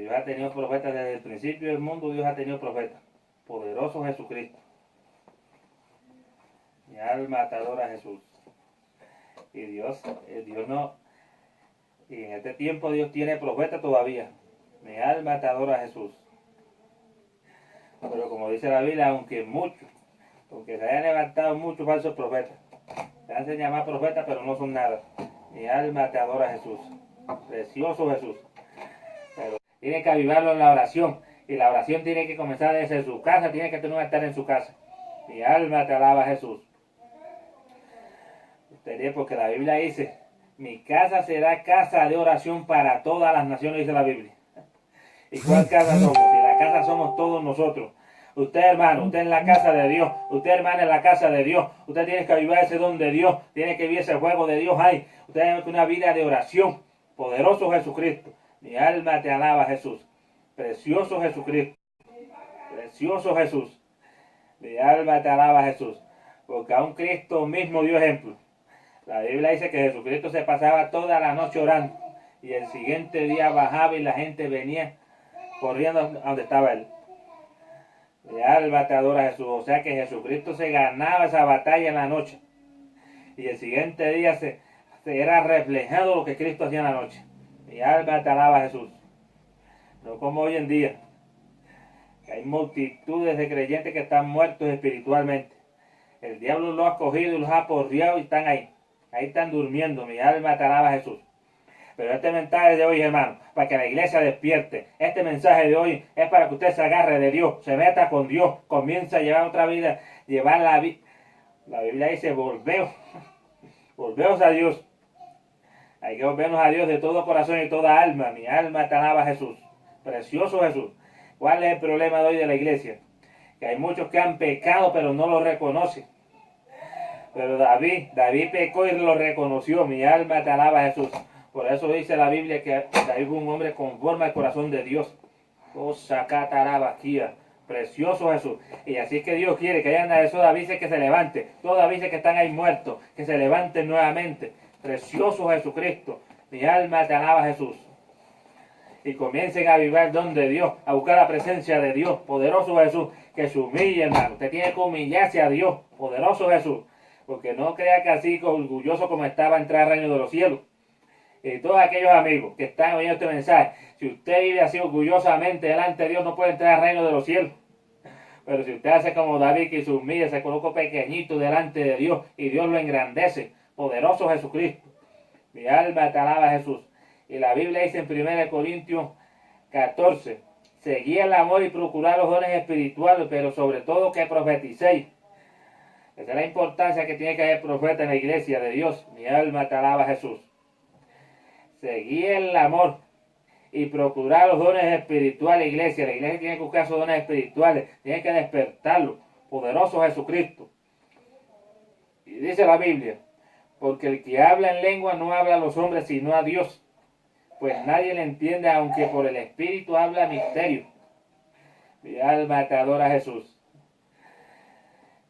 Dios ha tenido profetas desde el principio del mundo, Dios ha tenido profetas. Poderoso Jesucristo. Mi alma te adora a Jesús. Y Dios no, y en este tiempo Dios tiene profetas todavía. Mi alma te adora a Jesús. Pero como dice la Biblia, aunque se hayan levantado muchos falsos profetas, se hacen llamar profetas, pero no son nada. Mi alma te adora a Jesús. Precioso Jesús. Pero tiene que avivarlo en la oración. Y la oración tiene que comenzar desde su casa, tiene que tener que estar en su casa. Mi alma te alaba a Jesús. Porque la Biblia dice, mi casa será casa de oración para todas las naciones, dice la Biblia. ¿Y cuál casa somos? Si la casa somos todos nosotros. Usted, hermano, usted en la casa de Dios. Usted, hermana, en la casa de Dios. Usted tiene que avivar ese don de Dios. Tiene que vivir ese fuego de Dios ahí. Usted tiene que una vida de oración. Poderoso Jesucristo. Mi alma te alaba, Jesús. Precioso Jesucristo. Precioso Jesús. Mi alma te alaba, Jesús. Porque aún Cristo mismo dio ejemplo. La Biblia dice que Jesucristo se pasaba toda la noche orando. Y el siguiente día bajaba y la gente venía corriendo a donde estaba él. Mi alma te adora, Jesús. O sea que Jesucristo se ganaba esa batalla en la noche. Y el siguiente día se era reflejado lo que Cristo hacía en la noche. Mi alma te alaba, Jesús. No como hoy en día, que hay multitudes de creyentes que están muertos espiritualmente. El diablo los ha cogido y los ha porriado y están ahí. Ahí están durmiendo. Mi alma te alaba, Jesús. Pero este mensaje de hoy, hermano, para que la iglesia despierte. Este mensaje de hoy es para que usted se agarre de Dios, se meta con Dios, comienza a llevar otra vida, llevar la vida. La Biblia dice, volveos a Dios. Hay que volvernos a Dios de todo corazón y toda alma. Mi alma te alaba, Jesús. Precioso Jesús. ¿Cuál es el problema de hoy de la iglesia? Que hay muchos que han pecado, pero no lo reconocen. Pero David pecó y lo reconoció. Mi alma te alaba, Jesús. Por eso dice la Biblia que David fue un hombre conforme al corazón de Dios. Oh, sacatarabaquía. Precioso Jesús. Y así es que Dios quiere que hayan eso. David dice que se levante. Todos David dice que están ahí muertos. Que se levanten nuevamente. Precioso Jesucristo. Mi alma te alaba, Jesús. Y comiencen a vivir el don de Dios. A buscar la presencia de Dios. Poderoso Jesús. Que se humille, hermano. Usted tiene que humillarse a Dios. Poderoso Jesús. Porque no crea que así orgulloso como estaba entrar al reino de los cielos. Y todos aquellos amigos que están oyendo este mensaje, si usted vive así orgullosamente delante de Dios, no puede entrar al reino de los cielos. Pero si usted hace como David, que se humilla, se coloca pequeñito delante de Dios y Dios lo engrandece, poderoso Jesucristo. Mi alma te alaba, Jesús. Y la Biblia dice en 1 Corintios 14, seguid el amor y procurad los dones espirituales, pero sobre todo que profeticéis. Esa es la importancia que tiene que haber profeta en la iglesia de Dios. Mi alma te alaba, Jesús. Seguir el amor y procurar los dones espirituales, iglesia. La iglesia tiene que buscar esos dones espirituales, tiene que despertarlos. Poderoso Jesucristo. Y dice la Biblia, porque el que habla en lengua no habla a los hombres, sino a Dios. Pues nadie le entiende, aunque por el Espíritu habla misterio. Mi alma te adora, Jesús.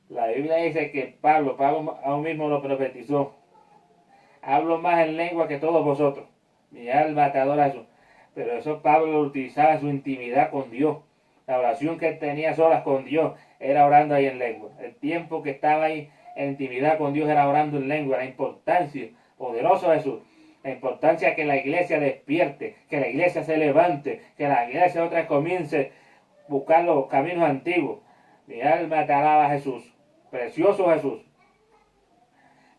La Biblia dice que Pablo aún mismo lo profetizó. Hablo más en lengua que todos vosotros. Mi alma te adora, Jesús. Pero eso Pablo lo utilizaba en su intimidad con Dios. La oración que él tenía solas con Dios era orando ahí en lengua. El tiempo que estaba ahí en intimidad con Dios era orando en lengua. La importancia, poderoso Jesús, la importancia que la iglesia despierte, que la iglesia se levante, que la iglesia otra vez comience a buscar los caminos antiguos. Mi alma te alaba, Jesús. Precioso Jesús.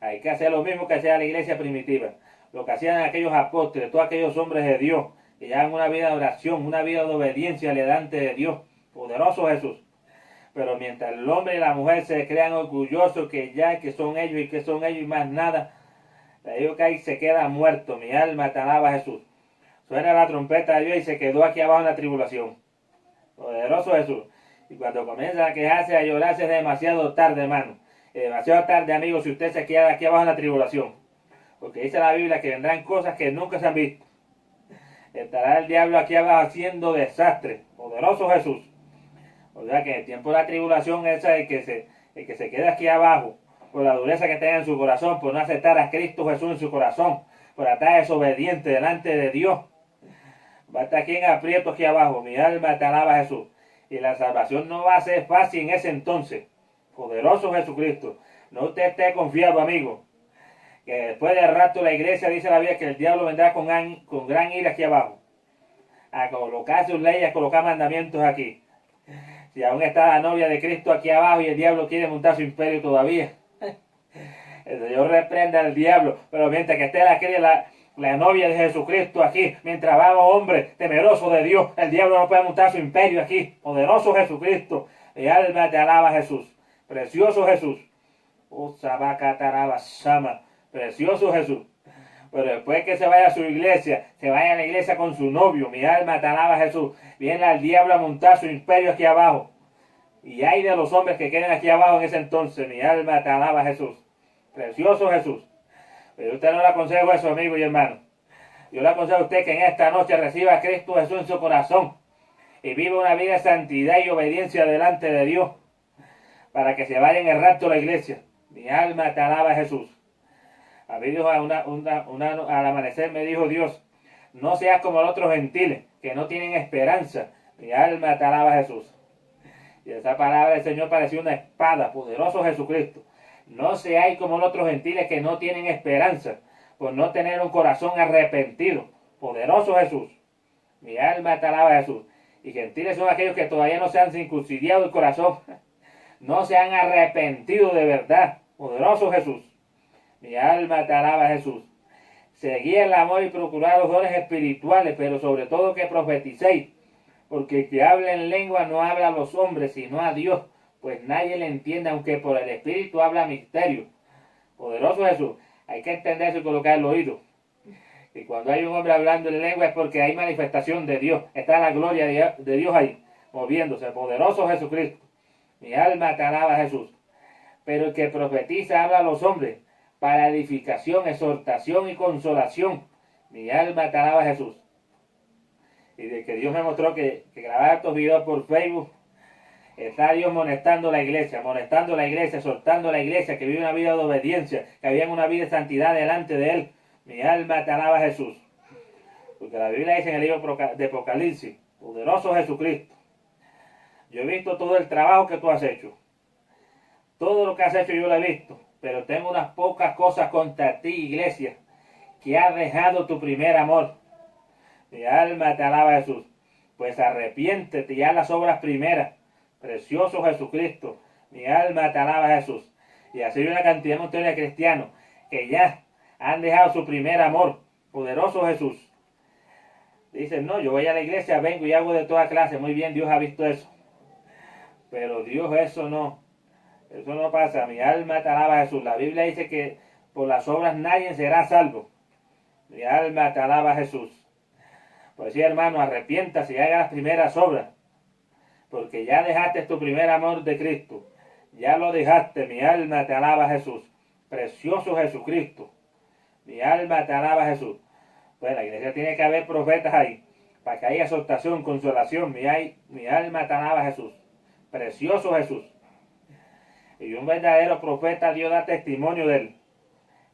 Hay que hacer lo mismo que hacía la iglesia primitiva. Lo que hacían aquellos apóstoles, todos aquellos hombres de Dios, que llevan una vida de oración, una vida de obediencia delante de Dios. Poderoso Jesús. Pero mientras el hombre y la mujer se crean orgullosos que son ellos y más nada, le digo que ahí se queda muerto. Mi alma te alaba, Jesús. Suena la trompeta de Dios y se quedó aquí abajo en la tribulación. Poderoso Jesús. Y cuando comienza a quejarse, a llorarse, es demasiado tarde, hermano. Es demasiado tarde, amigos, si usted se queda aquí abajo en la tribulación. Porque dice la Biblia que vendrán cosas que nunca se han visto. Estará el diablo aquí abajo haciendo desastre. Poderoso Jesús. O sea que en el tiempo de la tribulación, esa es el que se queda aquí abajo, por la dureza que tenga en su corazón, por no aceptar a Cristo Jesús en su corazón, por estar desobediente delante de Dios, Va a estar aquí en aprieto aquí abajo. Mi alma te alaba, Jesús. Y la salvación no va a ser fácil en ese entonces. Poderoso Jesucristo. No usted esté confiado, amigo. Que después del rato la iglesia dice la Biblia que el diablo vendrá con gran ira aquí abajo. A colocar sus leyes, a colocar mandamientos aquí. Si aún está la novia de Cristo aquí abajo y el diablo quiere montar su imperio todavía. El Señor reprenda al diablo. Pero mientras que esté la novia de Jesucristo aquí, mientras va un hombre temeroso de Dios, el diablo no puede montar su imperio aquí. Poderoso Jesucristo. Mi alma te alaba, Jesús. Precioso Jesús. Sama. Precioso Jesús. Pero después que se vaya a su iglesia, se vaya a la iglesia con su novio, mi alma te alaba, Jesús. Viene al diablo a montar su imperio aquí abajo. Y hay de los hombres que queden aquí abajo en ese entonces, mi alma te alaba, Jesús. Precioso Jesús. Pero usted no le aconsejo eso, amigo y hermano. Yo le aconsejo a usted que en esta noche reciba a Cristo Jesús en su corazón y viva una vida de santidad y obediencia delante de Dios para que se vaya en el rapto a la iglesia. Mi alma te alaba, Jesús. A mí Dios, al amanecer me dijo Dios, no seas como los otros gentiles que no tienen esperanza. Mi alma te alaba, Jesús. Y esa palabra del Señor parecía una espada, poderoso Jesucristo. No seáis como los otros gentiles que no tienen esperanza, por no tener un corazón arrepentido. Poderoso Jesús. Mi alma te alaba, Jesús. Y gentiles son aquellos que todavía no se han circuncidado el corazón. No se han arrepentido de verdad. Poderoso Jesús. Mi alma te alaba, Jesús. Seguid el amor y procurad los dones espirituales, pero sobre todo que profeticéis. Porque el que habla en lengua no habla a los hombres, sino a Dios. Pues nadie le entiende, aunque por el Espíritu habla misterio. Poderoso Jesús. Hay que entenderse y colocar el oído. Y cuando hay un hombre hablando en lengua es porque hay manifestación de Dios. Está la gloria de Dios ahí, moviéndose. Poderoso Jesucristo. Mi alma te alaba, Jesús. Pero el que profetiza habla a los hombres para edificación, exhortación y consolación. Mi alma te alaba, Jesús. Y de que Dios me mostró que grabar estos videos por Facebook, está Dios molestando la iglesia, exhortando a la iglesia que vive una vida de obediencia, que vive una vida de santidad delante de Él. Mi alma te alaba, Jesús. Porque la Biblia dice en el libro de Apocalipsis, poderoso Jesucristo. Yo he visto todo el trabajo que tú has hecho. Todo lo que has hecho yo lo he visto. Pero tengo unas pocas cosas contra ti, iglesia, que has dejado tu primer amor. Mi alma te alaba, Jesús. Pues arrepiéntete y haz las obras primeras. Precioso Jesucristo. Mi alma te alaba, Jesús. Y así hay una cantidad de cristianos que ya han dejado su primer amor. Poderoso Jesús. Dicen, no, yo voy a la iglesia, vengo y hago de toda clase. Muy bien, Dios ha visto eso. Pero Dios eso no. Eso no pasa. Mi alma te alaba, Jesús. La Biblia dice que por las obras nadie será salvo. Mi alma te alaba, Jesús. Pues sí, hermano, arrepiéntase y haga las primeras obras. Porque ya dejaste tu primer amor de Cristo. Ya lo dejaste. Mi alma te alaba, Jesús. Precioso Jesucristo. Mi alma te alaba, Jesús. Pues la iglesia tiene que haber profetas ahí. Para que haya exhortación, consolación. Mi alma te alaba, Jesús. Precioso Jesús. Y un verdadero profeta, Dios da testimonio de él.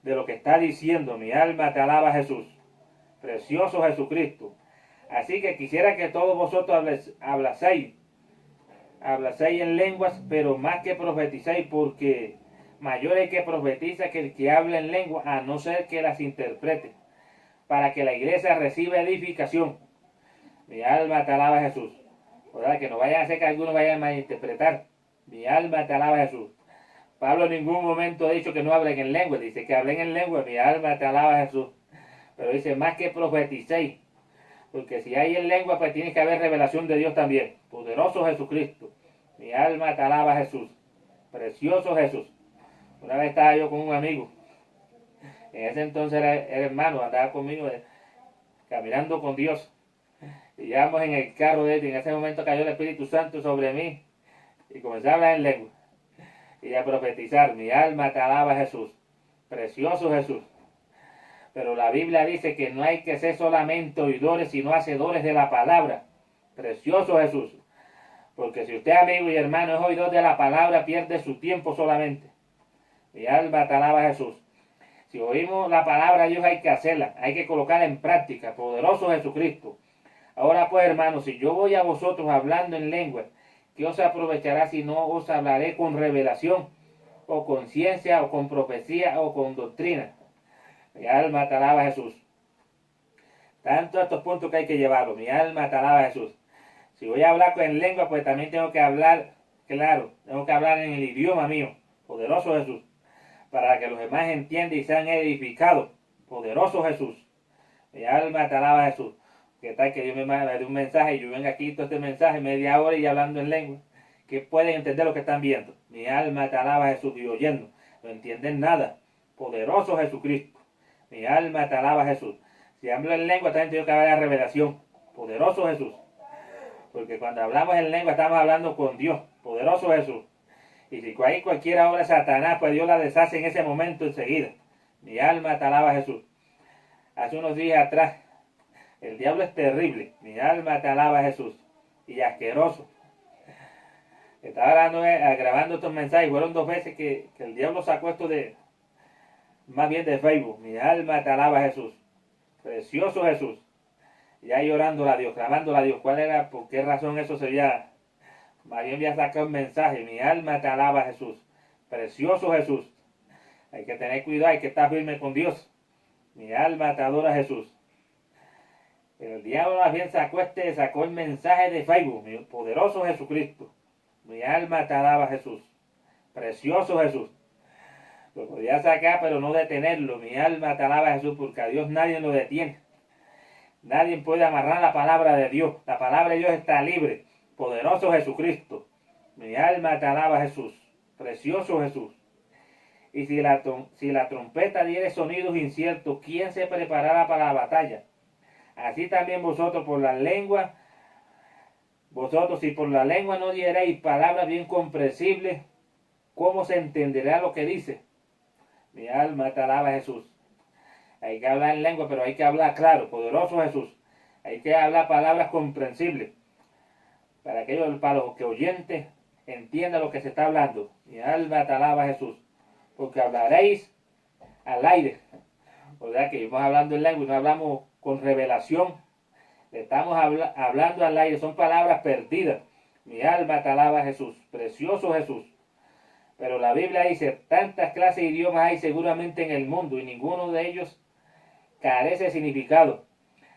De lo que está diciendo. Mi alma te alaba, Jesús. Precioso Jesucristo. Así que quisiera que todos vosotros hablaseis en lenguas, pero más que profeticéis, porque mayor es el que profetiza que el que habla en lenguas, a no ser que las interprete, para que la iglesia reciba edificación. Mi alma te alaba, Jesús. ¿Verdad? Que no vayan a hacer que algunos vayan a malinterpretar. Mi alma te alaba, Jesús. Pablo en ningún momento ha dicho que no hablen en lengua, dice que hablen en lengua. Mi alma te alaba, Jesús. Pero dice más que profeticéis. Porque si hay en lengua, pues tiene que haber revelación de Dios también. Poderoso Jesucristo. Mi alma te alaba, Jesús. Precioso Jesús. Una vez estaba yo con un amigo. En ese entonces era hermano, andaba conmigo caminando con Dios. Y íbamos en el carro de él. Y en ese momento cayó el Espíritu Santo sobre mí. Y comencé a hablar en lengua. Y a profetizar. Mi alma te alaba, Jesús. Precioso Jesús. Pero la Biblia dice que no hay que ser solamente oidores, sino hacedores de la palabra. Precioso Jesús. Porque si usted, amigo y hermano, es oidor de la palabra, pierde su tiempo solamente. Mi alma te alaba, Jesús. Si oímos la palabra de Dios, hay que hacerla. Hay que colocarla en práctica. Poderoso Jesucristo. Ahora pues, hermanos, si yo voy a vosotros hablando en lengua, ¿qué os aprovechará si no os hablaré con revelación, o con ciencia, o con profecía, o con doctrina? Mi alma te alaba, Jesús. Tanto estos puntos que hay que llevarlo. Mi alma te alaba, Jesús. Si voy a hablar en lengua, pues también tengo que hablar, claro, tengo que hablar en el idioma mío. Poderoso Jesús. Para que los demás entiendan y sean edificados. Poderoso Jesús. Mi alma te alaba, Jesús. ¿Qué tal que Dios me dé un mensaje y yo venga aquí todo este mensaje media hora y hablando en lengua? Que pueden entender lo que están viendo. Mi alma te alaba, Jesús, y oyendo. No entienden nada. Poderoso Jesucristo. Mi alma te alaba, Jesús. Si hablo en lengua, también tengo que hablar de revelación. Poderoso Jesús. Porque cuando hablamos en lengua, estamos hablando con Dios. Poderoso Jesús. Y si hay cualquier obra de Satanás, pues Dios la deshace en ese momento enseguida. Mi alma te alaba, Jesús. Hace unos días atrás, el diablo es terrible. Mi alma te alaba, Jesús. Y asqueroso. Estaba grabando estos mensajes. Fueron 2 veces que el diablo sacó esto de, más bien de Facebook. Mi alma te alaba, Jesús. Precioso Jesús. Y ahí orándola a Dios, clamándola a Dios. ¿Cuál era? ¿Por qué razón eso sería? Más bien voy a sacar un mensaje. Mi alma te alaba, Jesús. Precioso Jesús. Hay que tener cuidado, hay que estar firme con Dios. Mi alma te adora, Jesús. El diablo más bien sacó el mensaje de Facebook. Mi poderoso Jesucristo. Mi alma te alaba, Jesús. Precioso Jesús. Lo podía sacar, pero no detenerlo. Mi alma te alaba, Jesús, porque a Dios nadie lo detiene. Nadie puede amarrar la palabra de Dios. La palabra de Dios está libre. Poderoso Jesucristo. Mi alma te alaba, Jesús. Precioso Jesús. Y si la trompeta diere sonidos inciertos, ¿quién se preparará para la batalla? Así también vosotros por la lengua, si por la lengua no diereis palabras bien comprensibles, ¿cómo se entenderá lo que dice? Mi alma te alaba, Jesús. Hay que hablar en lengua, pero hay que hablar claro. Poderoso Jesús. Hay que hablar palabras comprensibles. Para los que oyentes entiendan lo que se está hablando. Mi alma te alaba, Jesús. Porque hablaréis al aire. O sea que estamos hablando en lengua y no hablamos con revelación. Estamos hablando al aire. Son palabras perdidas. Mi alma te alaba, Jesús. Precioso Jesús. Pero la Biblia dice, tantas clases de idiomas hay seguramente en el mundo y ninguno de ellos carece de significado.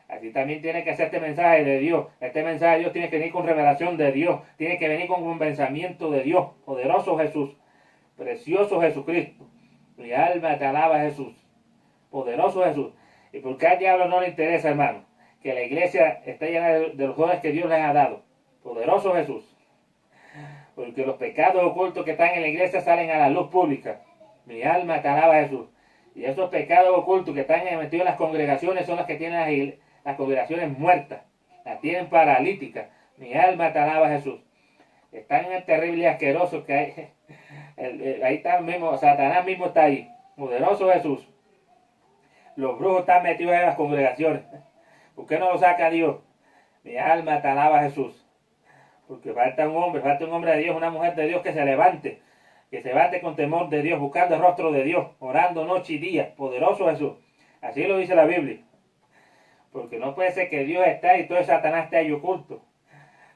Así también tiene que ser este mensaje de Dios. Este mensaje de Dios tiene que venir con revelación de Dios. Tiene que venir con un pensamiento de Dios. Poderoso Jesús. Precioso Jesucristo. Mi alma te alaba, Jesús. Poderoso Jesús. ¿Y por qué al diablo no le interesa, hermano? Que la iglesia esté llena de los dones que Dios les ha dado. Poderoso Jesús. Porque los pecados ocultos que están en la iglesia salen a la luz pública. Mi alma te alaba, Jesús. Y esos pecados ocultos que están metidos en las congregaciones son los que tienen las congregaciones muertas. Las tienen paralíticas. Mi alma te alaba, Jesús. Están en el terrible y asqueroso que hay. Ahí está mismo, Satanás mismo está ahí. Poderoso Jesús. Los brujos están metidos en las congregaciones. ¿Por qué no lo saca Dios? Mi alma te alaba, Jesús. Porque falta un hombre de Dios, una mujer de Dios que se levante con temor de Dios, buscando el rostro de Dios, orando noche y día. Poderoso Jesús. Así lo dice la Biblia. Porque no puede ser que Dios está y todo el Satanás esté ahí oculto.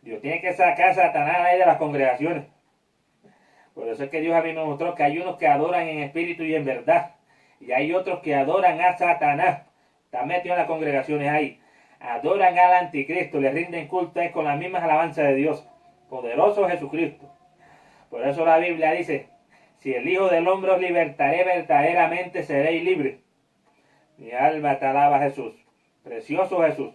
Dios tiene que sacar a Satanás ahí de las congregaciones. Por eso es que Dios a mí me mostró que hay unos que adoran en espíritu y en verdad. Y hay otros que adoran a Satanás. Están metidos en las congregaciones ahí. Adoran al anticristo, le rinden culto con las mismas alabanzas de Dios. Poderoso Jesucristo. Por eso la Biblia dice, si el Hijo del Hombre os libertaré verdaderamente, seréis libres. Mi alma te alaba, Jesús. Precioso Jesús.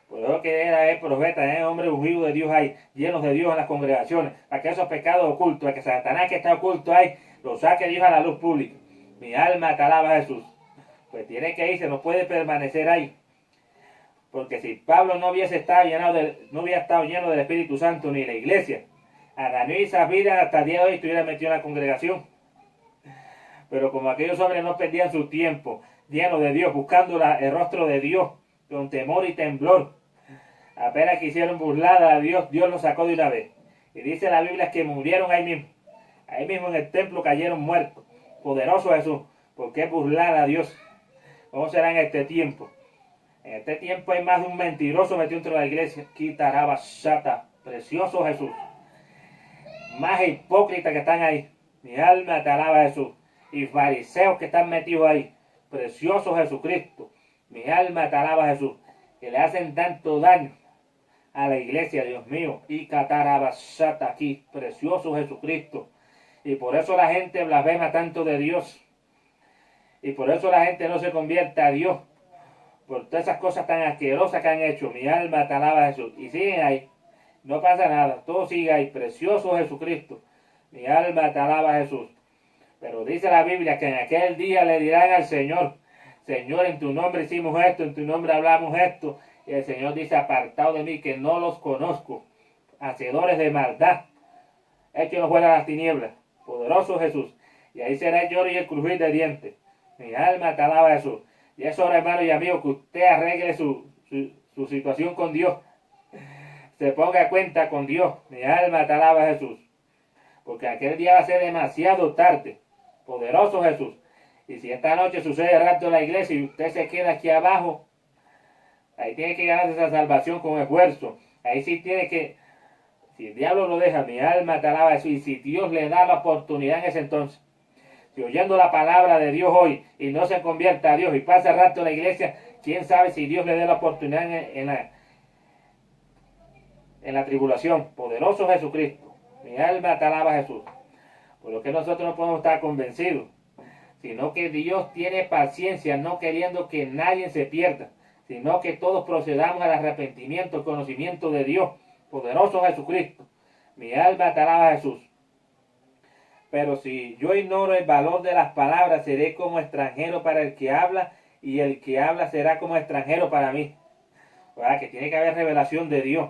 Por eso que era el profeta, hombre ungido de Dios ahí, llenos de Dios en las congregaciones, para que esos pecados ocultos, para que Satanás que está oculto ahí, lo saque Dios a la luz pública. Mi alma te alaba, Jesús. Pues tiene que irse, no puede permanecer ahí. Porque si Pablo no hubiese estado lleno del Espíritu Santo ni la iglesia, Ananías y Zafira hasta el día de hoy estuviera metido en la congregación. Pero como aquellos hombres no perdían su tiempo lleno de Dios, buscando el rostro de Dios, con temor y temblor, apenas quisieron burlar a Dios, Dios los sacó de una vez. Y dice la Biblia que murieron ahí mismo en el templo cayeron muertos. Poderoso Jesús, ¿por qué burlar a Dios? ¿Cómo será en este tiempo? En este tiempo hay más de un mentiroso metido dentro de la iglesia. Quitaraba Shata, precioso Jesús. Más hipócritas que están ahí. Mi alma te alaba Jesús. Y fariseos que están metidos ahí. Precioso Jesucristo. Mi alma te alaba Jesús. Que le hacen tanto daño a la iglesia, Dios mío. Y Cataraba Shata aquí. Precioso Jesucristo. Y por eso la gente blasfema tanto de Dios. Y por eso la gente no se convierte a Dios. Por todas esas cosas tan asquerosas que han hecho. Mi alma te alaba Jesús. Y siguen ahí. No pasa nada. Todo sigue ahí. Precioso Jesucristo. Mi alma te alaba Jesús. Pero dice la Biblia que en aquel día le dirán al Señor: Señor, en tu nombre hicimos esto, en tu nombre hablamos esto. Y el Señor dice: apartado de mí, que no los conozco. Hacedores de maldad. Échenos fuera a las tinieblas. Poderoso Jesús. Y ahí será el lloro y el crujir de dientes. Mi alma te alaba Jesús. Y es hora, hermano y amigo, que usted arregle su situación con Dios. Se ponga a cuenta con Dios. Mi alma te alaba Jesús. Porque aquel día va a ser demasiado tarde. Poderoso Jesús. Y si esta noche sucede el rapto de la iglesia y usted se queda aquí abajo, ahí tiene que ganar esa salvación con esfuerzo. Ahí sí tiene que, si el diablo lo deja, mi alma te alaba Jesús. Y si Dios le da la oportunidad en ese entonces, si oyendo la palabra de Dios hoy y no se convierta a Dios y pasa el rapto de la iglesia, quién sabe si Dios le dé la oportunidad en la tribulación. Poderoso Jesucristo. Mi alma te alaba Jesús. Por lo que nosotros no podemos estar convencidos, sino que Dios tiene paciencia, no queriendo que nadie se pierda, sino que todos procedamos al arrepentimiento, al conocimiento de Dios. Poderoso Jesucristo. Mi alma te alaba Jesús. Pero si yo ignoro el valor de las palabras, seré como extranjero para el que habla, y el que habla será como extranjero para mí. ¿Verdad? Que tiene que haber revelación de Dios.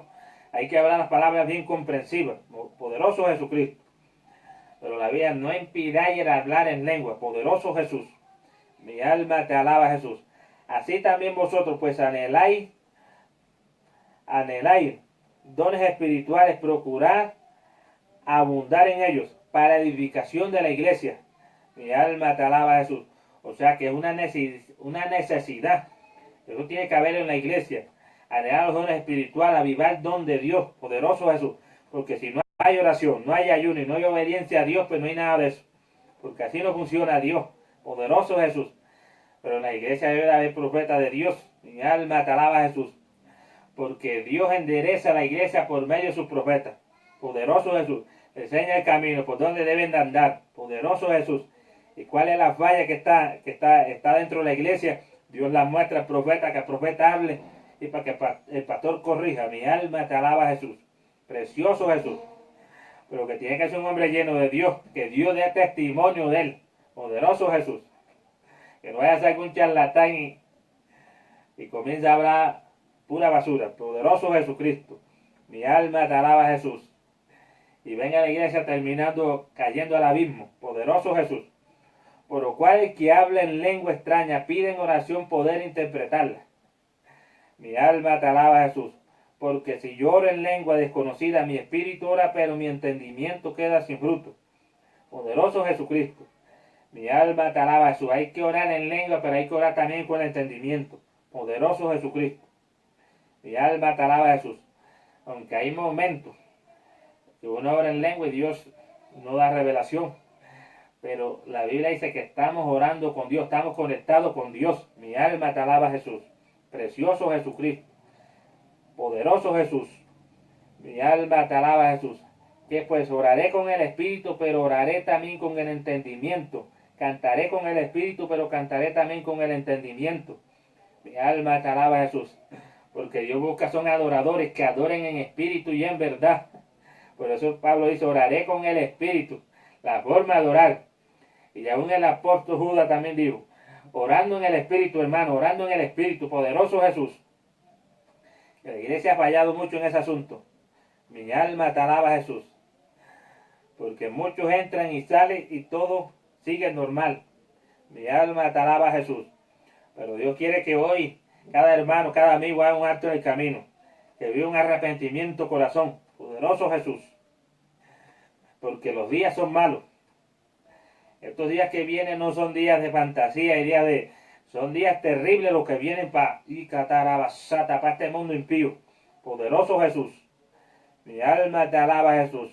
Hay que hablar las palabras bien comprensivas. Poderoso Jesucristo. Pero la Biblia: no impidáis el hablar en lengua. Poderoso Jesús. Mi alma te alaba Jesús. Así también vosotros, pues anheláis dones espirituales, procurad abundar en ellos para edificación de la iglesia. Mi alma te alaba Jesús. O sea que es una necesidad. Eso tiene que haber en la iglesia. Anhelar los dones espirituales, avivar el don de Dios. Poderoso Jesús. Porque si no hay oración, no hay ayuno y no hay obediencia a Dios, pues no hay nada de eso. Porque así no funciona Dios. Poderoso Jesús. Pero en la iglesia debe haber profeta de Dios. Mi alma te alaba Jesús. Porque Dios endereza la iglesia por medio de sus profetas. Poderoso Jesús. Enseña el camino por donde deben de andar. Poderoso Jesús. ¿Y cuál es la falla que está dentro de la iglesia? Dios la muestra al profeta, que el profeta hable y para que el pastor corrija. Mi alma te alaba Jesús. Precioso Jesús. Pero que tiene que ser un hombre lleno de Dios. Que Dios dé testimonio de él. Poderoso Jesús. Que no vaya a ser algún charlatán y comienza a hablar pura basura. Poderoso Jesucristo. Mi alma te alaba Jesús. Y venga a la iglesia terminando cayendo al abismo. Poderoso Jesús. Por lo cual el que habla en lengua extraña pide en oración poder interpretarla. Mi alma te alaba Jesús. Porque si yo oro en lengua desconocida, mi espíritu ora, pero mi entendimiento queda sin fruto. Poderoso Jesucristo. Mi alma te alaba Jesús. Hay que orar en lengua, pero hay que orar también con entendimiento. Poderoso Jesucristo. Mi alma te alaba Jesús. Aunque hay momentos que uno ora en lengua y Dios no da revelación. Pero la Biblia dice que estamos orando con Dios, estamos conectados con Dios. Mi alma te alaba Jesús. Precioso Jesucristo. Poderoso Jesús. Mi alma te alaba Jesús. Que pues oraré con el Espíritu, pero oraré también con el entendimiento. Cantaré con el Espíritu, pero cantaré también con el entendimiento. Mi alma te alaba Jesús. Porque Dios busca son adoradores que adoren en espíritu y en verdad. Por eso Pablo dice: oraré con el Espíritu. La forma de orar. Y aún el apóstol Judas también dijo: orando en el Espíritu, hermano, orando en el Espíritu. Poderoso Jesús. La iglesia ha fallado mucho en ese asunto. Mi alma te alaba Jesús. Porque muchos entran y salen y todo sigue normal. Mi alma te alaba Jesús. Pero Dios quiere que hoy cada hermano, cada amigo haga un acto en el camino. Que viva un arrepentimiento corazón. Poderoso Jesús. Porque los días son malos. Estos días que vienen no son días de fantasía y días Son días terribles los que vienen para este mundo impío. Poderoso Jesús. Mi alma te alaba, Jesús.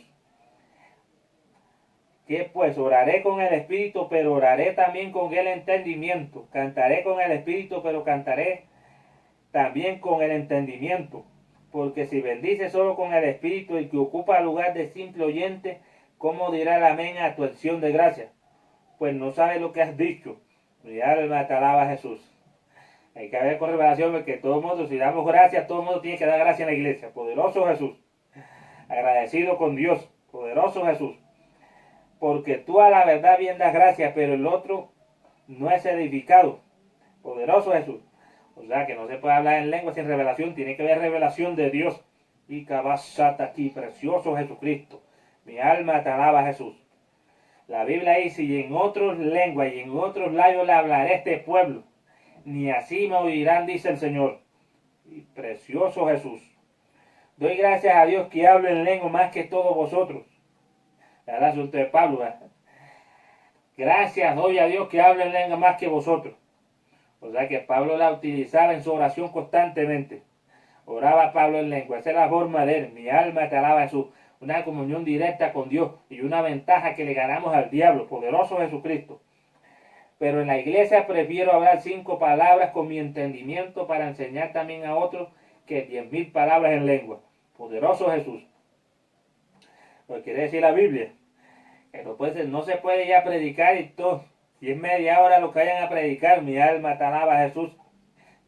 Que pues oraré con el Espíritu, pero oraré también con el entendimiento. Cantaré con el Espíritu, pero cantaré también con el entendimiento. Porque si bendice solo con el Espíritu y que ocupa lugar de simple oyente, ¿cómo dirá el amén a tu acción de gracia? Pues no sabes lo que has dicho. Mi alma te alaba, Jesús. Hay que ver con revelación porque todo el mundo, si damos gracias, todo el mundo tiene que dar gracias en la iglesia. Poderoso Jesús. Agradecido con Dios. Poderoso Jesús. Porque tú a la verdad bien das gracias, pero el otro no es edificado. Poderoso Jesús. O sea que no se puede hablar en lengua sin revelación, tiene que haber revelación de Dios. Y cabasata aquí, precioso Jesucristo. Mi alma te alaba, Jesús. La Biblia dice, y en otras lenguas y en otros labios le hablaré a este pueblo, ni así me oirán, dice el Señor. Y precioso Jesús. Doy gracias a Dios que hablo en lengua más que todos vosotros. El asunto de Pablo, ¿verdad? Gracias doy a Dios que hablo en lengua más que vosotros. O sea que Pablo la utilizaba en su oración constantemente. Oraba Pablo en lengua. Esa es la forma de él. Mi alma te alaba, Jesús. Una comunión directa con Dios y una ventaja que le ganamos al diablo. Poderoso Jesucristo. Pero en la iglesia prefiero hablar 5 palabras con mi entendimiento para enseñar también a otros que 10.000 palabras en lengua. Poderoso Jesús. Lo que quiere decir la Biblia. Que no se puede ya predicar y todo. Si es media hora lo que vayan a predicar, mi alma te alaba, Jesús.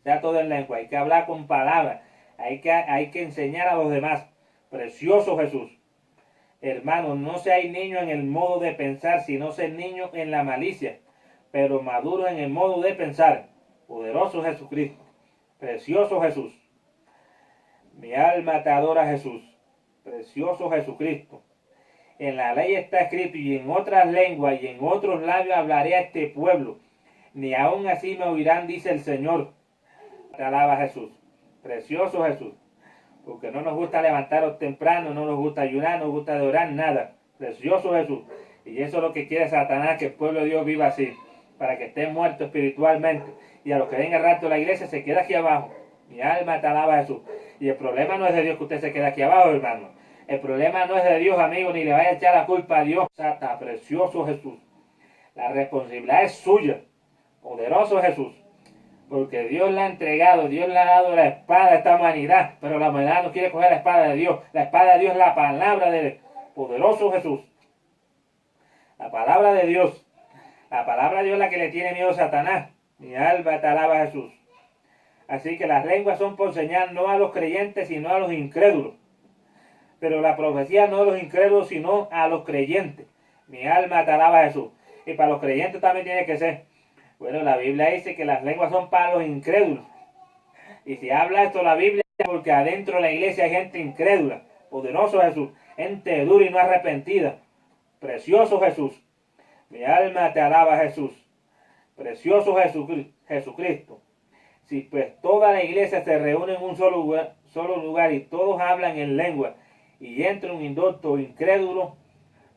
Ya todo en lengua. Hay que hablar con palabras. Hay que enseñar a los demás. Precioso Jesús. Hermanos, no seáis niños en el modo de pensar, sino ser niños en la malicia, pero maduros en el modo de pensar. Poderoso Jesucristo. Precioso Jesús. Mi alma te adora, Jesús. Precioso Jesucristo. En la ley está escrito, y en otras lenguas y en otros labios hablaré a este pueblo. Ni aun así me oirán, dice el Señor. Te alaba, Jesús. Precioso Jesús. Porque no nos gusta levantarnos temprano, no nos gusta ayunar, no nos gusta adorar, nada. Precioso Jesús. Y eso es lo que quiere Satanás, que el pueblo de Dios viva así, para que esté muerto espiritualmente. Y a los que venga rato la iglesia se queda aquí abajo. Mi alma te alaba, Jesús. Y el problema no es de Dios que usted se quede aquí abajo, hermano. El problema no es de Dios, amigo, ni le vaya a echar la culpa a Dios. Sata, precioso Jesús. La responsabilidad es suya. Poderoso Jesús. Porque Dios le ha entregado, Dios le ha dado la espada a esta humanidad, pero la humanidad no quiere coger la espada de Dios. La espada de Dios es la palabra del poderoso Jesús. La palabra de Dios. La palabra de Dios es la que le tiene miedo a Satanás. Mi alma te alaba, Jesús. Así que las lenguas son por señal no a los creyentes, sino a los incrédulos. Pero la profecía no a los incrédulos, sino a los creyentes. Mi alma te alaba, Jesús. Y para los creyentes también tiene que ser. Bueno, la Biblia dice que las lenguas son para los incrédulos. Y si habla esto la Biblia, porque adentro de la iglesia hay gente incrédula. Poderoso Jesús. Gente dura y no arrepentida. Precioso Jesús. Mi alma te alaba, Jesús. Precioso Jesucristo. Si pues toda la iglesia se reúne en un solo lugar y todos hablan en lengua, y entra un indocto o incrédulo,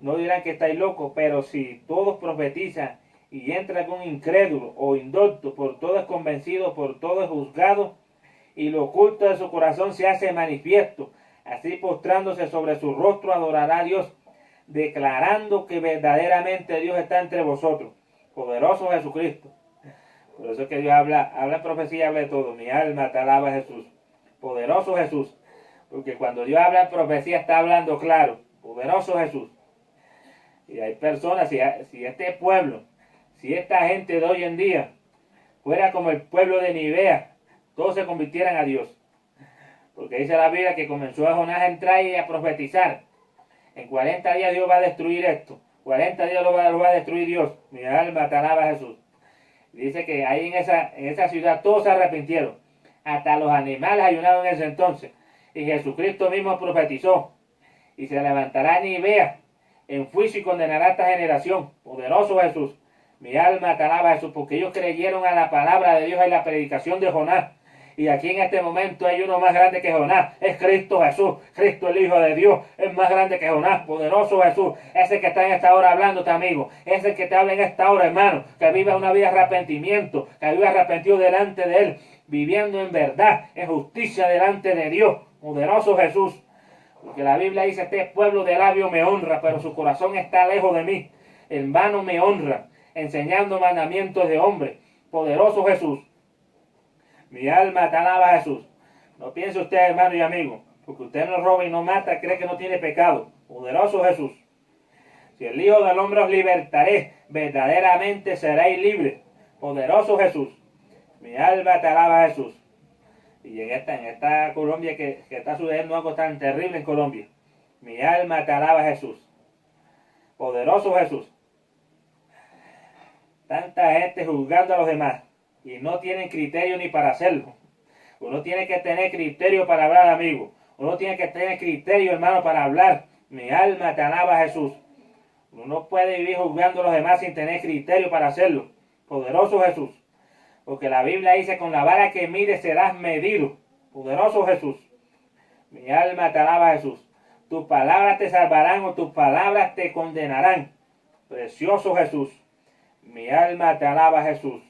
no dirán que estáis locos, pero si todos profetizan y entra algún incrédulo o indocto, por todo es convencido, por todo es juzgado, y lo oculto de su corazón se hace manifiesto, así postrándose sobre su rostro adorará a Dios, declarando que verdaderamente Dios está entre vosotros. Poderoso Jesucristo. Por eso es que Dios habla profecía, habla de todo. Mi alma te alaba, Jesús. Poderoso Jesús. Porque cuando Dios habla en profecía está hablando claro. Poderoso Jesús. Y hay personas, si este pueblo, si esta gente de hoy en día fuera como el pueblo de Nivea, todos se convirtieran a Dios. Porque dice la Biblia que comenzó a Jonás a entrar y a profetizar. En 40 días Dios va a destruir esto. 40 días lo va a destruir Dios. Mi alma te alaba, Jesús. Dice que ahí en esa ciudad todos se arrepintieron. Hasta los animales ayunaron en ese entonces. Y Jesucristo mismo profetizó. Y se levantará Nivea en juicio y condenará a esta generación. Poderoso Jesús. Mi alma te alaba, Jesús, porque ellos creyeron a la palabra de Dios y la predicación de Jonás. Y aquí en este momento hay uno más grande que Jonás. Es Cristo Jesús. Cristo el Hijo de Dios. Es más grande que Jonás. Poderoso Jesús. Ese que está en esta hora hablándote, amigo. Ese que te habla en esta hora, hermano. Que vive una vida de arrepentimiento. Que vive arrepentido delante de Él. Viviendo en verdad, en justicia delante de Dios. Poderoso Jesús. Porque la Biblia dice, este pueblo de labio me honra, pero su corazón está lejos de mí. En vano me honra, enseñando mandamientos de hombre. Poderoso Jesús. Mi alma te alaba, Jesús. No piense usted, hermano y amigo, porque usted no roba y no mata, cree que no tiene pecado. Poderoso Jesús. Si el Hijo del Hombre os libertaré, verdaderamente seréis libres. Poderoso Jesús. Mi alma te alaba, Jesús. Y en esta Colombia que está sucediendo algo tan terrible en Colombia. Mi alma te alaba, Jesús. Poderoso Jesús. Tanta gente juzgando a los demás y no tienen criterio ni para hacerlo. Uno tiene que tener criterio para hablar, amigo. Uno tiene que tener criterio, hermano, para hablar. Mi alma te alaba, Jesús. Uno no puede vivir juzgando a los demás sin tener criterio para hacerlo. Poderoso Jesús. Porque la Biblia dice, con la vara que mires serás medido. Poderoso Jesús. Mi alma te alaba, Jesús. Tus palabras te salvarán o tus palabras te condenarán. Precioso Jesús. Mi alma te alaba, Jesús.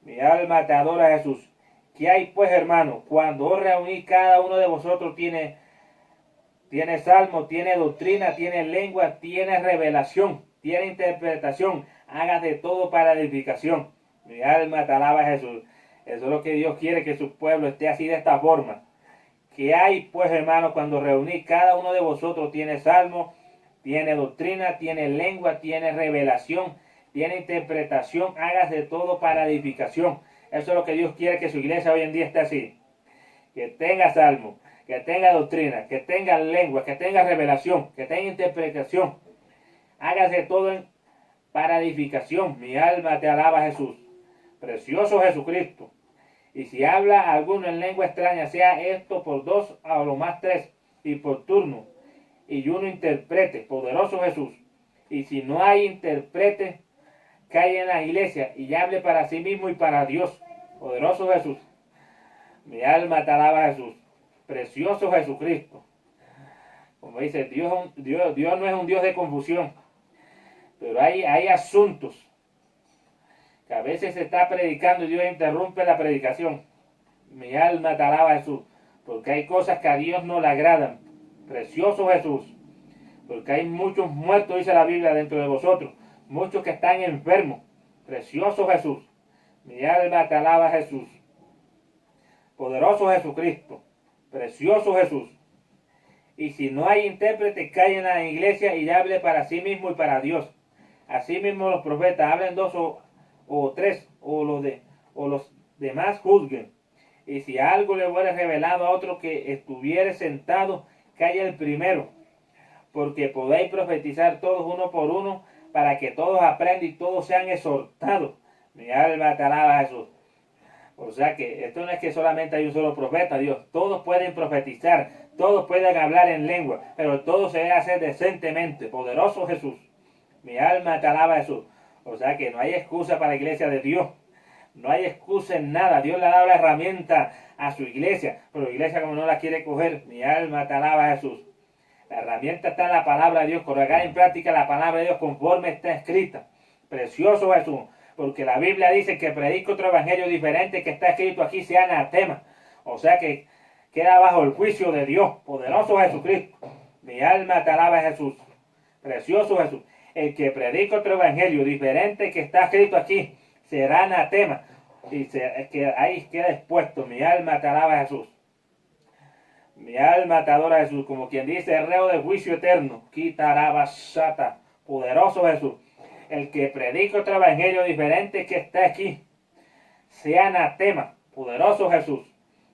Mi alma te adora, Jesús. ¿Qué hay pues, hermano? Cuando os reunís, cada uno de vosotros tiene salmo, tiene doctrina, tiene lengua, tiene revelación, tiene interpretación. Haga de todo para edificación. Mi alma te alaba, Jesús. Eso es lo que Dios quiere, que su pueblo esté así de esta forma. ¿Qué hay pues, hermano, cuando reunís? Cada uno de vosotros tiene salmo, tiene doctrina, tiene lengua, tiene revelación, tiene interpretación. Hagas de todo para edificación. Eso es lo que Dios quiere, que su iglesia hoy en día esté así. Que tenga salmo, que tenga doctrina, que tenga lengua, que tenga revelación, que tenga interpretación. Hagas de todo para edificación. Mi alma te alaba, Jesús. Precioso Jesucristo. Y si habla alguno en lengua extraña, sea esto por 2 a lo más 3, y por turno, y uno interprete. Poderoso Jesús. Y si no hay intérprete, cae en la iglesia y hable para sí mismo y para Dios. Poderoso Jesús. Mi alma te alaba, Jesús. Precioso Jesucristo. Como dice, Dios no es un Dios de confusión. Pero hay asuntos que a veces se está predicando y Dios interrumpe la predicación. Mi alma te alaba, Jesús. Porque hay cosas que a Dios no le agradan. Precioso Jesús. Porque hay muchos muertos, dice la Biblia, dentro de vosotros. Muchos que están enfermos. Precioso Jesús. Mi alma te alaba, Jesús. Poderoso Jesucristo. Precioso Jesús. Y si no hay intérprete, cae en la iglesia y hable para sí mismo y para Dios. Así mismo los profetas hablen 2 o 3, o los demás juzguen. Y si algo le fuere revelado a otro que estuviere sentado, calle el primero. Porque podéis profetizar todos uno por uno, para que todos aprendan y todos sean exhortados. Mi alma te alaba, Jesús. O sea que esto no es que solamente hay un solo profeta, Dios. Todos pueden profetizar, todos pueden hablar en lengua, pero todo se debe hacer decentemente. Poderoso Jesús. Mi alma te alaba, Jesús. O sea que no hay excusa para la iglesia de Dios. No hay excusa en nada. Dios le ha dado la herramienta a su iglesia, pero la iglesia como no la quiere coger. Mi alma te alaba, Jesús. La herramienta está en la palabra de Dios. Colocar en práctica la palabra de Dios conforme está escrita. Precioso Jesús. Porque la Biblia dice que predica otro evangelio diferente que está escrito aquí, sea anatema. O sea que queda bajo el juicio de Dios. Poderoso Jesucristo. Mi alma te alaba, Jesús. Precioso Jesús. El que predica otro evangelio diferente que está escrito aquí será anatema. Y ahí queda expuesto. Mi alma te alaba, Jesús. Mi alma te adora, Jesús. Como quien dice, el reo de juicio eterno. Quitarabashata. Poderoso Jesús. El que predica otro evangelio diferente que está aquí sea anatema. Poderoso Jesús.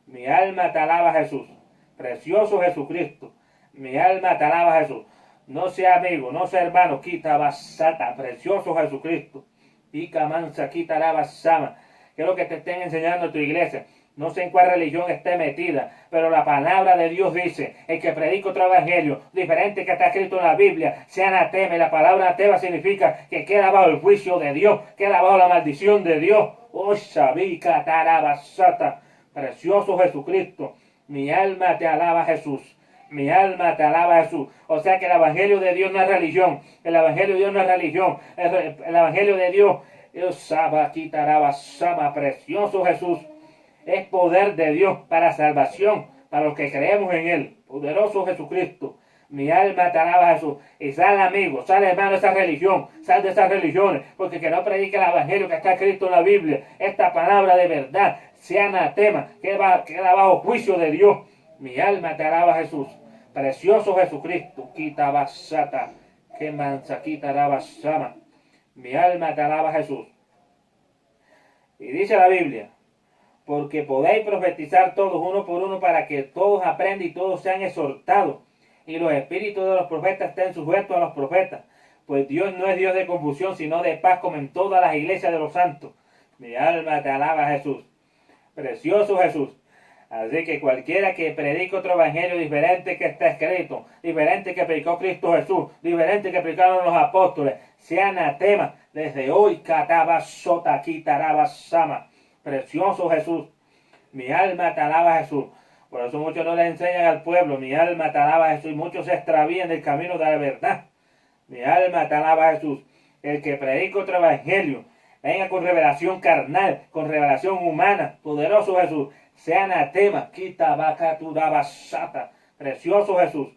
Mi alma te alaba, Jesús. Precioso Jesucristo. Mi alma te alaba, Jesús. No sea amigo, no sea hermano. Quitabashata. Precioso Jesucristo. Pica mansa, quitarabashama. ¿Qué es lo que te estén enseñando en tu iglesia? No sé en cuál religión esté metida, pero la palabra de Dios dice, el que predica otro evangelio diferente que está escrito en la Biblia, sea anatema. Y la palabra anatema significa que queda bajo el juicio de Dios, queda bajo la maldición de Dios. Oh, Shabi Katarabasata. Precioso Jesucristo. Mi alma te alaba, Jesús. Mi alma te alaba, Jesús. O sea que el Evangelio de Dios no es religión. El Evangelio de Dios no es religión. El Evangelio de Dios, Dios Saba, Quitaraba, Sama, precioso Jesús. Es poder de Dios para salvación, para los que creemos en Él. Poderoso Jesucristo. Mi alma te alaba, Jesús. Y sal, amigo, sal, hermano, de esa religión. Sal de esas religiones. Porque que no predique el Evangelio que está escrito en la Biblia. Esta palabra de verdad, sea anatema, queda bajo juicio de Dios. Mi alma te alaba, Jesús. Precioso Jesucristo. Quita basata. Que mansa, quita basama. Mi alma te alaba, Jesús. Y dice la Biblia: porque podéis profetizar todos uno por uno, para que todos aprendan y todos sean exhortados. Y los espíritus de los profetas estén sujetos a los profetas. Pues Dios no es Dios de confusión, sino de paz, como en todas las iglesias de los santos. Mi alma te alaba, Jesús. Precioso Jesús. Así que cualquiera que predique otro evangelio diferente que está escrito, diferente que predicó Cristo Jesús, diferente que predicaron los apóstoles, sea anatema desde hoy. Cataba sota quitaraba sama. Precioso Jesús. Mi alma te alaba, Jesús. Por eso muchos no le enseñan al pueblo. Mi alma te alaba, Jesús. Y muchos se extravían del camino de la verdad. Mi alma te alaba, Jesús. El que predica otro evangelio, venga con revelación carnal, con revelación humana. Poderoso Jesús. Sea anatema. Quita vaca tu daba sata. Precioso Jesús.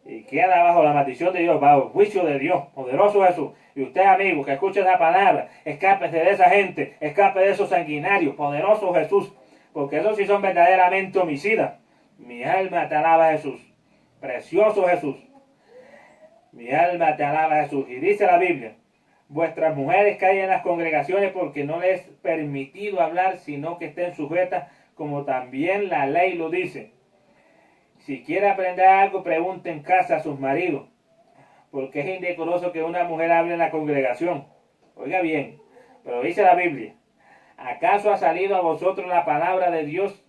Y queda bajo la maldición de Dios, bajo el juicio de Dios. Poderoso Jesús. Y usted, amigo, que escuche esa palabra, escápese de esa gente, escape de esos sanguinarios. Poderoso Jesús. Porque esos sí son verdaderamente homicidas. Mi alma te alaba, Jesús. Precioso Jesús. Mi alma te alaba, Jesús. Y dice la Biblia: vuestras mujeres callen en las congregaciones, porque no les es permitido hablar, sino que estén sujetas, como también la ley lo dice. Si quiere aprender algo, pregunte en casa a sus maridos, porque es indecoroso que una mujer hable en la congregación. Oiga bien, pero dice la Biblia: ¿acaso ha salido a vosotros la palabra de Dios?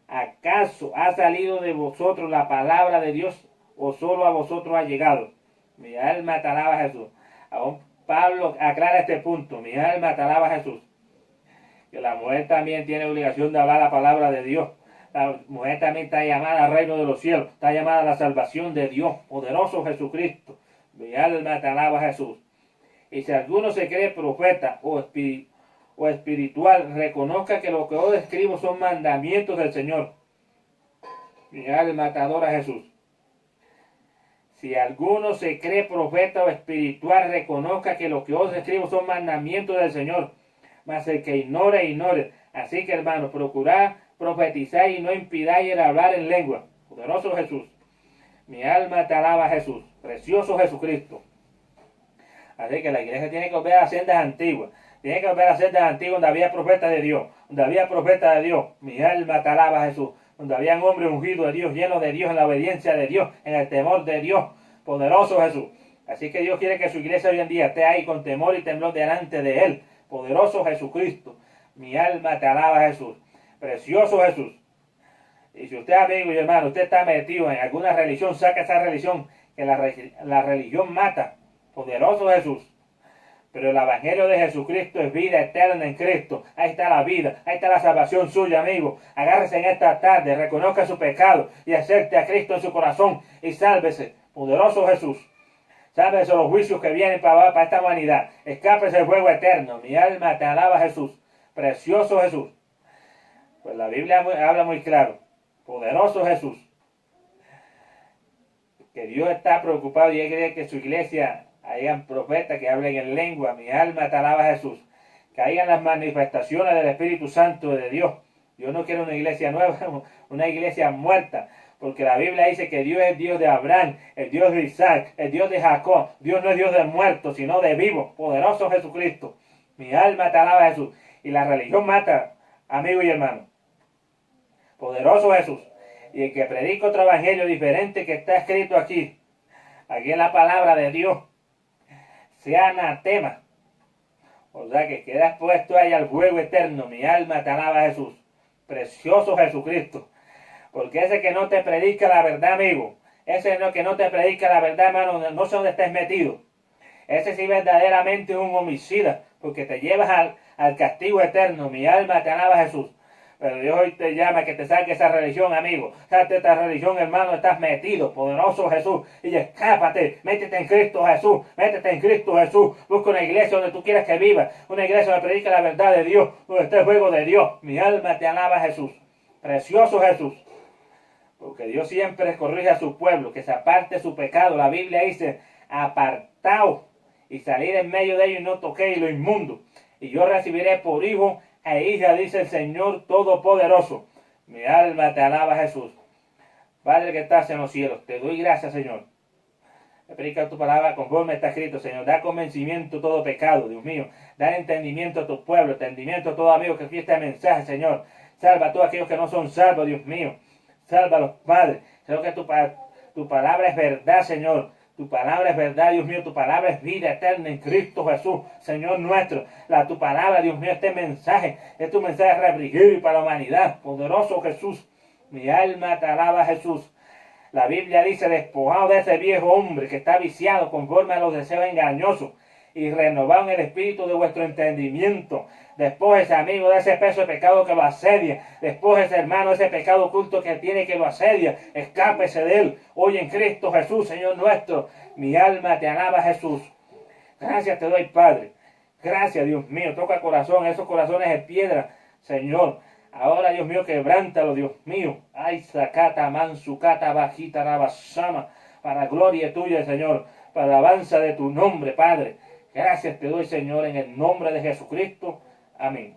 ¿Acaso ha salido de vosotros la palabra de Dios, o solo a vosotros ha llegado? Mi alma te alaba, Jesús. Aún Pablo aclara este punto. Mi alma te alaba, Jesús. Que la mujer también tiene obligación de hablar la palabra de Dios. La mujer también está llamada al reino de los cielos. Está llamada a la salvación de Dios. Poderoso Jesucristo. Mi alma te alaba, Jesús. Y si alguno se cree profeta o espiritual, reconozca que lo que hoy escribo son mandamientos del Señor. Mi alma te adora, Jesús. Si alguno se cree profeta o espiritual, reconozca que lo que os escribo son mandamientos del Señor. Mas el que ignore, ignore. Así que, hermanos, procurad profetizar y no impidáis el hablar en lengua. Poderoso Jesús. Mi alma te alaba, Jesús. Precioso Jesucristo. Así que la iglesia tiene que volver a las sendas antiguas. Tiene que volver a las sendas antiguas donde había profetas de Dios. Donde había profetas de Dios. Mi alma te alaba, Jesús. Donde habían hombres ungidos de Dios, llenos de Dios, en la obediencia de Dios, en el temor de Dios. Poderoso Jesús. Así que Dios quiere que su iglesia hoy en día esté ahí con temor y temblor delante de Él. Poderoso Jesucristo. Mi alma te alaba, Jesús. Precioso Jesús. Y si usted, amigo y hermano, usted está metido en alguna religión, saca esa religión, que la religión mata. Poderoso Jesús. Pero el evangelio de Jesucristo es vida eterna en Cristo. Ahí está la vida, ahí está la salvación suya, amigo. Agárrese en esta tarde, reconozca su pecado y acepte a Cristo en su corazón y sálvese. Poderoso Jesús. Sálvese los juicios que vienen para esta humanidad. Escápese del fuego eterno. Mi alma te alaba, Jesús. Precioso Jesús. Pues la Biblia habla muy claro. Poderoso Jesús. Que Dios está preocupado y Él quiere que su iglesia hayan profetas que hablen en lengua. Mi alma te alaba, Jesús. Que hayan las manifestaciones del Espíritu Santo de Dios. Dios no quiere una iglesia nueva, una iglesia muerta. Porque la Biblia dice que Dios es Dios de Abraham, el Dios de Isaac, el Dios de Jacob. Dios no es Dios de muertos, sino de vivos. Poderoso Jesucristo. Mi alma te alaba, Jesús. Y la religión mata, amigo y hermano. Poderoso Jesús. Y el que predica otro evangelio diferente que está escrito aquí en la palabra de Dios, sea anatema. O sea que quedas puesto ahí al fuego eterno. Mi alma te alaba, Jesús. Precioso Jesucristo. Porque ese que no te predica la verdad, amigo, ese que no te predica la verdad, hermano, no sé dónde estés metido. Ese sí verdaderamente es un homicida, porque te llevas al castigo eterno. Mi alma te alaba, Jesús. Pero Dios hoy te llama a que te saque esa religión, amigo. Salte esta religión, hermano, estás metido, poderoso Jesús. Y escápate, métete en Cristo Jesús, métete en Cristo Jesús. Busca una iglesia donde tú quieras que viva, una iglesia donde predica la verdad de Dios, donde esté el fuego de Dios. Mi alma te alaba, Jesús. Precioso Jesús. Porque Dios siempre corrige a su pueblo, que se aparte su pecado. La Biblia dice, apartaos y salir en medio de ellos y no toquéis lo inmundo. Y yo recibiré por hijo e hija, dice el Señor Todopoderoso. Mi alma te alaba, Jesús. Padre que estás en los cielos, te doy gracias, Señor. Predica tu palabra conforme está escrito, Señor. Da convencimiento a todo pecado, Dios mío. Da entendimiento a tu pueblo, entendimiento a todo amigo que escuche este mensaje, Señor. Salva a todos aquellos que no son salvos, Dios mío. Salva a los padres. Creo que tu palabra es verdad, Señor. Tu palabra es verdad, Dios mío. Tu palabra es vida eterna en Cristo Jesús, Señor nuestro. Tu palabra, Dios mío, este mensaje es tu mensaje refrigerio para la humanidad. Poderoso Jesús. Mi alma te alaba, Jesús. La Biblia dice, despojado de ese viejo hombre que está viciado conforme a los deseos engañosos y renovado en el espíritu de vuestro entendimiento. Despójese, amigo, de ese peso de pecado que lo asedia. Despójese, hermano, de ese pecado oculto que tiene, que lo asedia. Escápese de él. Hoy en Cristo Jesús, Señor nuestro. Mi alma te alaba, Jesús. Gracias te doy, Padre. Gracias, Dios mío. Toca corazón, esos corazones de piedra, Señor. Ahora, Dios mío, quebrántalo, Dios mío. Ay, sacata, mansucata, bajita, rabasama. Para gloria tuya, Señor. Para alabanza de tu nombre, Padre. Gracias te doy, Señor, en el nombre de Jesucristo. Amén.